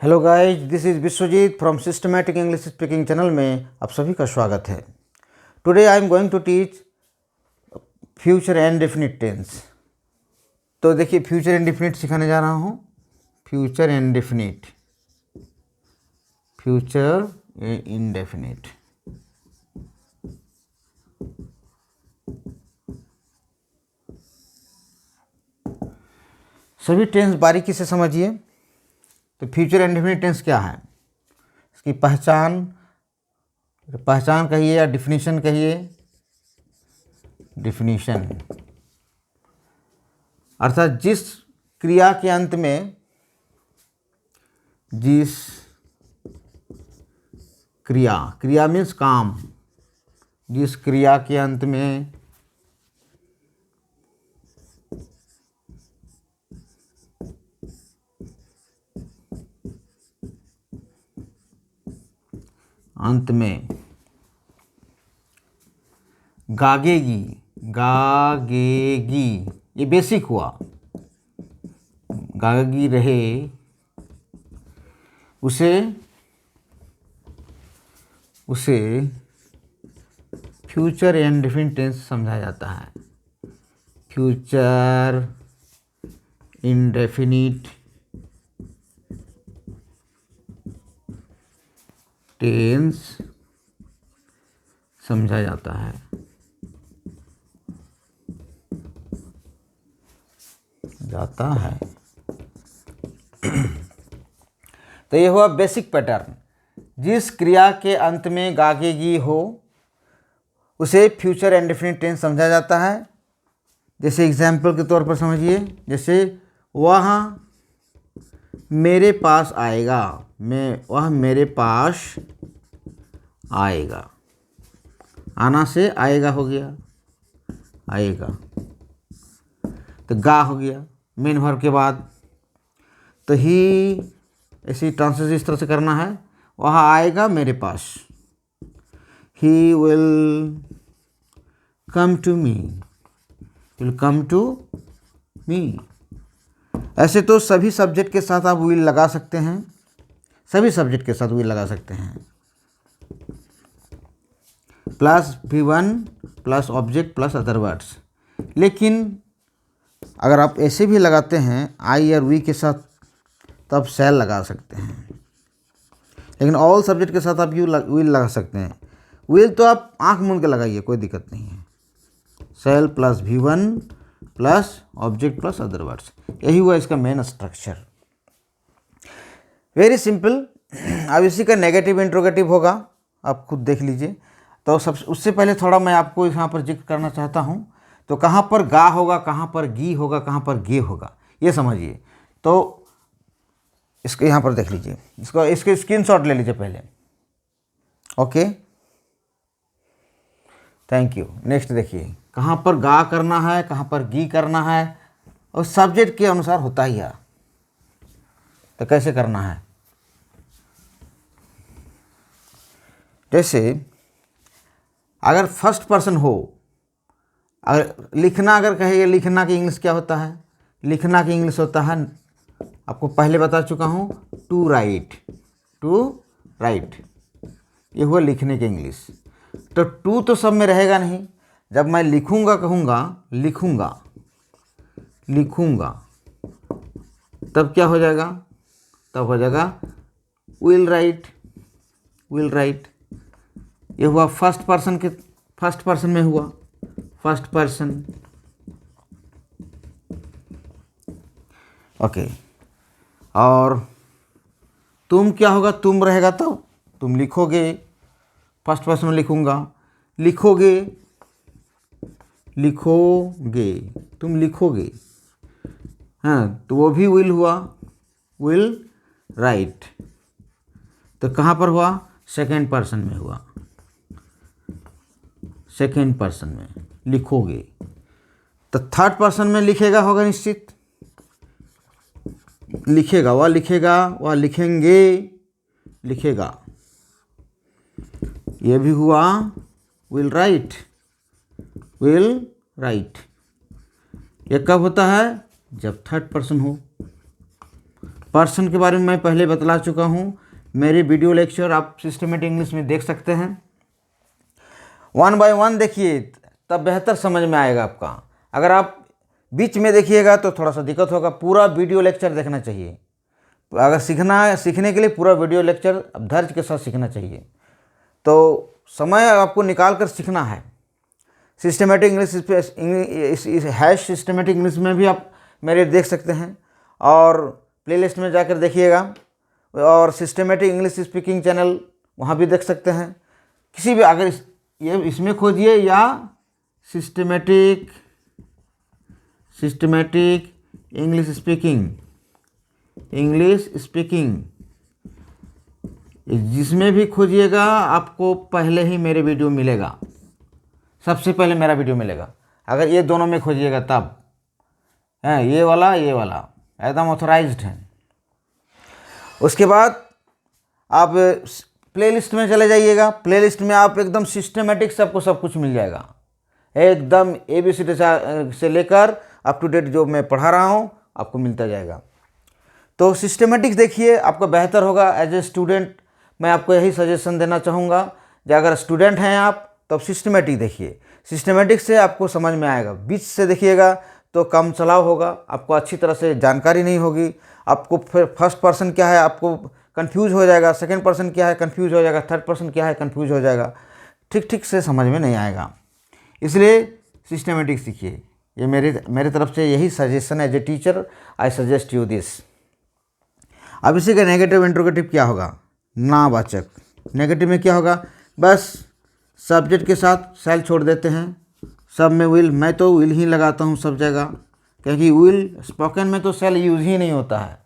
Hello guys, this is Vishwajeet from systematic English speaking channel में आप सभी का स्वागत है। Today I am going to teach future indefinite tense. तो देखिए, फ्यूचर इंडेफिनिट सिखाने जा रहा हूँ। Future indefinite, future indefinite. सभी टेंस बारीकी से समझिए। तो फ्यूचर इंडेफिनिट टेंस क्या है, इसकी पहचान कहिए या डिफिनीशन कहिए। डिफिनीशन अर्थात जिस क्रिया के अंत में, जिस क्रिया मीन्स काम, जिस क्रिया के अंत में गागेगी, ये बेसिक हुआ। गागेगी रहे, उसे फ्यूचर इंडेफिनिट टेंस समझा जाता है। फ्यूचर इंडेफिनिट टेंस समझा जाता है। तो ये हुआ बेसिक पैटर्न। जिस क्रिया के अंत में गागेगी हो उसे फ्यूचर इंडेफिनिट टेंस समझा जाता है। जैसे एग्जाम्पल के तौर पर समझिए, जैसे वह मेरे पास आएगा, वह मेरे पास आएगा। आना से आएगा हो गया, आएगा। तो गा हो गया मेन वर्ब के बाद। तो ही ऐसी ट्रांसलेशन इस तरह से करना है, वह आएगा मेरे पास। He will come to me, will come to me. ऐसे तो सभी सब्जेक्ट के साथ आप विल लगा सकते हैं, सभी सब्जेक्ट के साथ विल लगा सकते हैं। Plus V1 plus object plus other words. लेकिन अगर आप ऐसे भी लगाते हैं आई और वी के साथ, तब शैल लगा सकते हैं। लेकिन ऑल सब्जेक्ट के साथ आप विल लगा सकते हैं। विल तो आप आंख मूंद के लगाइए, कोई दिक्कत नहीं है। शैल plus V1 plus object plus other words, यही हुआ इसका मेन स्ट्रक्चर। Very simple. अब इसी का नेगेटिव इंट्रोगेटिव होगा, आप खुद देख लीजिए। तो उससे पहले थोड़ा मैं आपको यहाँ पर जिक्र करना चाहता हूँ। तो कहाँ पर गा होगा, कहाँ पर गी होगा, कहाँ पर गे होगा, ये समझिए। तो इसको यहाँ पर देख लीजिए, इसके स्क्रीनशॉट ले लीजिए पहले। Okay, thank you. नेक्स्ट देखिए, कहाँ पर गा करना है, कहाँ पर गी करना है, और सब्जेक्ट के अनुसार होता ही है। तो कैसे करना है, जैसे अगर फर्स्ट पर्सन हो, अगर लिखना, अगर कहेंगे लिखना की इंग्लिश क्या होता है, लिखना की इंग्लिश होता है, आपको पहले बता चुका हूँ, टू राइट। टू राइट, ये हुआ लिखने की इंग्लिश। तो टू तो सब में रहेगा नहीं। जब मैं लिखूंगा, कहूँगा लिखूंगा, लिखूंगा, तब क्या हो जाएगा, तब हो जाएगा विल राइट, विल राइट। ये हुआ फर्स्ट पर्सन में हुआ, फर्स्ट पर्सन। ओके। और तुम क्या होगा, तुम रहेगा तब तुम लिखोगे, फर्स्ट पर्सन में लिखूंगा, लिखोगे, लिखोगे, तुम लिखोगे। हाँ, तो वो भी विल हुआ, विल राइट। तो कहाँ पर हुआ, सेकेंड पर्सन में हुआ, सेकेंड पर्सन में लिखोगे। तो थर्ड पर्सन में लिखेगा होगा निश्चित, लिखेगा, वह लिखेगा, वह लिखेंगे, लिखेगा। ये भी हुआ विल राइट, विल राइट। ये कब होता है, जब थर्ड पर्सन हो। पर्सन के बारे में मैं पहले बतला चुका हूँ। मेरी वीडियो लेक्चर आप सिस्टमेटिक इंग्लिश में देख सकते हैं। 1 बाय 1 देखिए, तब बेहतर समझ में आएगा आपका। अगर आप बीच में देखिएगा तो थोड़ा सा दिक्कत होगा। पूरा वीडियो लेक्चर देखना चाहिए। अगर सीखने के लिए पूरा वीडियो लेक्चर धैर्य के साथ सीखना चाहिए। तो समय आपको निकाल कर सीखना है। Systematic English hash systematic English में भी आप मेरे देख सकते हैं, और प्लेलिस्ट में जाकर देखिएगा, और सिस्टमेटिक इंग्लिश स्पीकिंग चैनल वहाँ भी देख सकते हैं। किसी भी अगर इसमें खोजिए या सिस्टमेटिक इंग्लिश स्पीकिंग, जिसमें भी खोजिएगा आपको पहले ही मेरे वीडियो मिलेगा, सबसे पहले मेरा वीडियो मिलेगा। अगर ये दोनों में खोजिएगा तब है, ये वाला एकदम ऑथराइज्ड है। उसके बाद आप प्लेलिस्ट में चले जाइएगा। प्लेलिस्ट में आप एकदम सिस्टमेटिक सबको सब कुछ मिल जाएगा, एकदम ABCD से लेकर अप टू डेट जो मैं पढ़ा रहा हूँ आपको मिलता जाएगा। तो सिस्टमेटिक्स देखिए, आपका बेहतर होगा। एज ए स्टूडेंट मैं आपको यही सजेशन देना चाहूँगा कि अगर स्टूडेंट हैं आप तो सिस्टमेटिक देखिए। सिस्टमेटिक से आपको समझ में आएगा। बीच से देखिएगा तो कम चलाव होगा, आपको अच्छी तरह से जानकारी नहीं होगी। आपको फिर फर्स्ट पर्सन क्या है आपको कंफ्यूज हो जाएगा, सेकंड पर्सन क्या है कंफ्यूज हो जाएगा, थर्ड पर्सन क्या है कंफ्यूज हो जाएगा, ठीक से समझ में नहीं आएगा। इसलिए सिस्टमेटिक सीखिए। ये मेरी तरफ से यही सजेशन है। As a teacher I suggest you this. अब इसी का नेगेटिव इंट्रोगेटिव क्या होगा? नावाचक। नेगेटिव में क्या होगा? बस सब्जेक्ट के साथ सेल छोड़ देते हैं। सब में विल, मैं तो विल ही लगाता हूँ सब जगह, क्योंकि विल स्पोकन में तो सेल यूज़ ही नहीं होता है।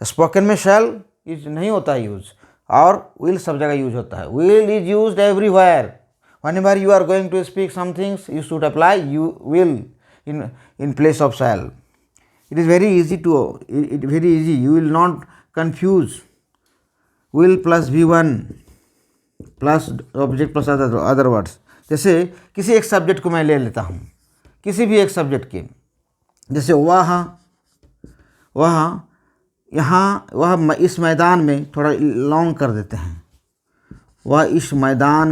स्पोकन में सेल यूज नहीं होता है यूज़, और विल सब जगह यूज होता है। Will is used everywhere. whenever you are going to speak some things you should apply you will in place of shall. It is very easy very easy. You will not confuse will plus V1 plus object plus other words. जैसे किसी एक subject को मैं ले लेता हूँ, किसी भी एक सब्जेक्ट के, जैसे वह इस मैदान में थोड़ा लॉन्ग कर देते हैं। वह इस मैदान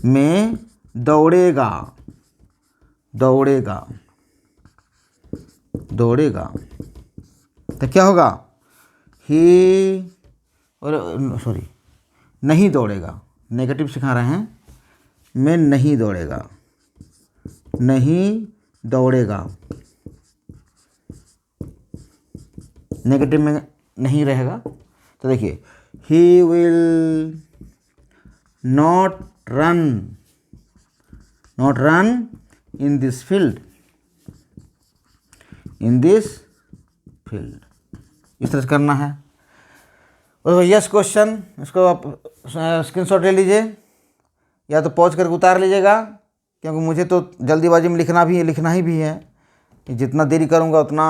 में दौड़ेगा। तो क्या होगा? नहीं दौड़ेगा। नेगेटिव सिखा रहे हैं। मैं नहीं दौड़ेगा। नेगेटिव में नहीं रहेगा। तो देखिए, he will not run in this field. इस तरह से करना है। और यस क्वेश्चन, इसको आप स्क्रीनशॉट ले लीजिए, या तो पॉज करके उतार लीजिएगा, क्योंकि मुझे तो जल्दीबाजी में लिखना ही भी है। जितना देरी करूँगा उतना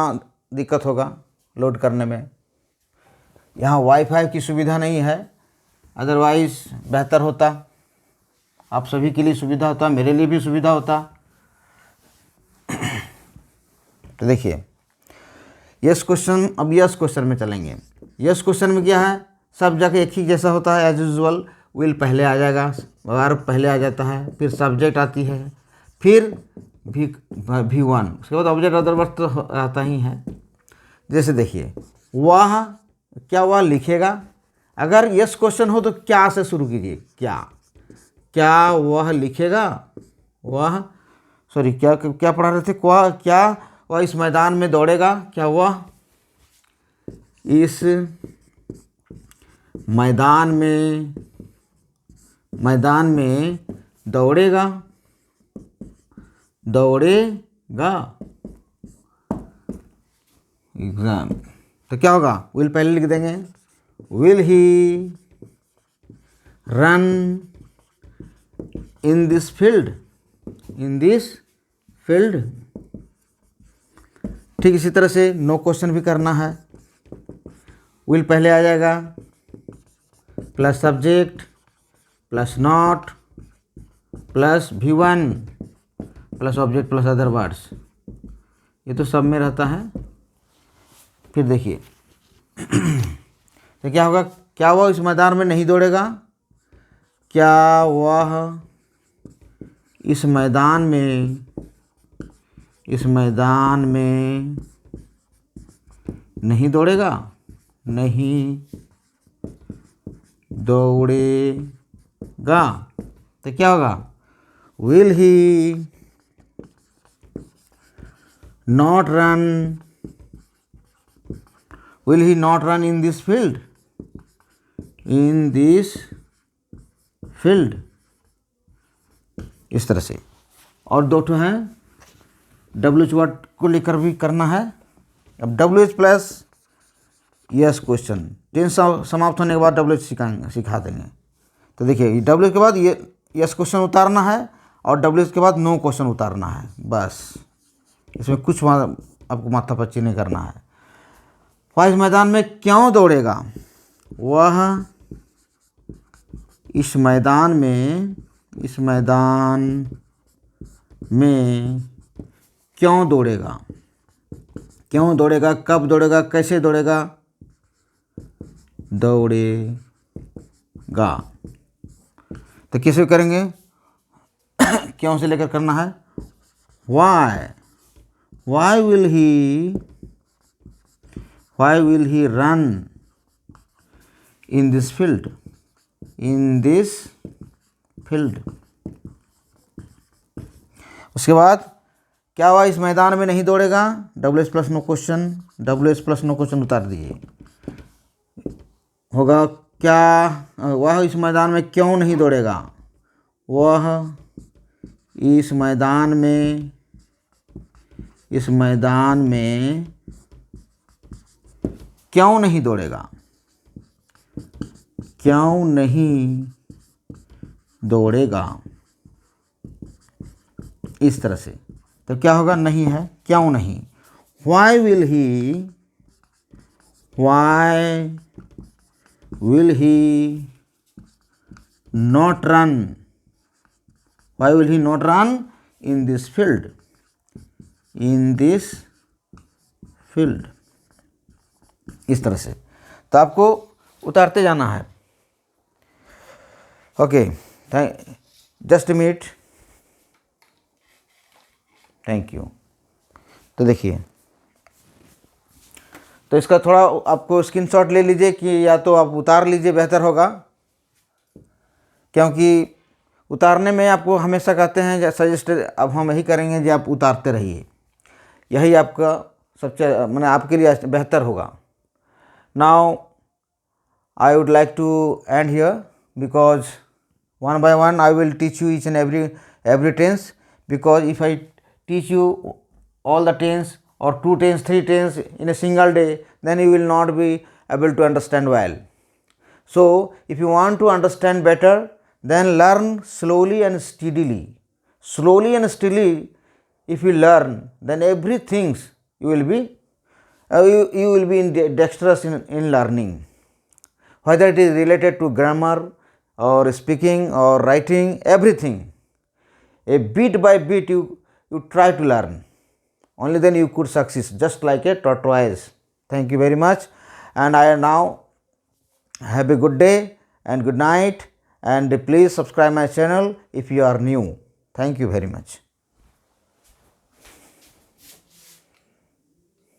दिक्कत होगा लोड करने में। यहाँ वाईफाई की सुविधा नहीं है, अदरवाइज़ बेहतर होता। आप सभी के लिए सुविधा होता, मेरे लिए भी सुविधा होता। तो देखिए यस क्वेश्चन। अब यस क्वेश्चन में चलेंगे। यस क्वेश्चन में क्या है? सब जगह एक ही जैसा होता है एज यूजुअल। विल पहले आ जाएगा, वर्ब पहले आ जाता है, फिर सब्जेक्ट आती है, फिर V1, उसके बाद ऑब्जेक्ट अदर वर्ब तो आता ही है। जैसे देखिए, वह लिखेगा। अगर यस क्वेश्चन हो तो क्या से शुरू कीजिए। क्या वह लिखेगा? क्या पढ़ा रहे थे? क्या वह इस मैदान में दौड़ेगा? क्या वह इस मैदान में दौड़ेगा? एग्जाम। तो क्या होगा? विल पहले लिख देंगे। Will he run in this field. ठीक इसी तरह से नो क्वेश्चन भी करना है। विल पहले आ जाएगा, plus subject plus not plus V1 plus object plus other words. ये तो सब में रहता है। फिर देखिए तो क्या होगा, क्या वह इस मैदान में नहीं दौड़ेगा, क्या वह इस मैदान में नहीं दौड़ेगा, नहीं दौड़ेगा। तो क्या होगा, will he not run in this field, इस तरह से। और दो ठो हैं, WH वर्ड को लेकर भी करना है। अब WH plus yes question, tense समाप्त होने के बाद WH सिखा देंगे। तो देखिए WH के बाद ये यस क्वेश्चन उतारना है और WH के बाद नो क्वेश्चन उतारना है, बस। इसमें कुछ आपको माथापच्ची नहीं करना है। वह इस मैदान में क्यों दौड़ेगा, वह इस मैदान में क्यों दौड़ेगा, कब दौड़ेगा, कैसे दौड़ेगा, दौड़ेगा। तो कैसे करेंगे, क्यों से लेकर करना है। Why will he run in this field, उसके बाद क्या हुआ, इस मैदान में नहीं दौड़ेगा, WH प्लस नो क्वेश्चन उतार दिए। होगा क्या, वह इस मैदान में क्यों नहीं दौड़ेगा, वह इस मैदान में क्यों नहीं दौड़ेगा, इस तरह से। तो क्या होगा, नहीं है, क्यों नहीं। Why will he not run in this field, इस तरह से। तो आपको उतारते जाना है। Okay, just minute, thank you. तो देखिए, तो इसका थोड़ा आपको स्क्रीनशॉट ले लीजिए कि या तो आप उतार लीजिए, बेहतर होगा, क्योंकि उतारने में आपको हमेशा कहते हैं सजेस्ट, अब हम यही करेंगे कि आप उतारते रहिए, यही आपका सबसे मैंने आपके लिए बेहतर होगा। Now I would like to end here, because one by one I will teach you each and every tense, because if I teach you all the tense or 2 tense, 3 tense in a single day, then you will not be able to understand well. So if you want to understand better, then learn slowly and steadily. If you learn, then everything you will be dexterous in learning, whether it is related to grammar or speaking or writing, everything. A bit by bit you try to learn, only then you could succeed, just like a tortoise. Thank you very much, and I now have a good day and good night, and please subscribe my channel if you are new. Thank you very much.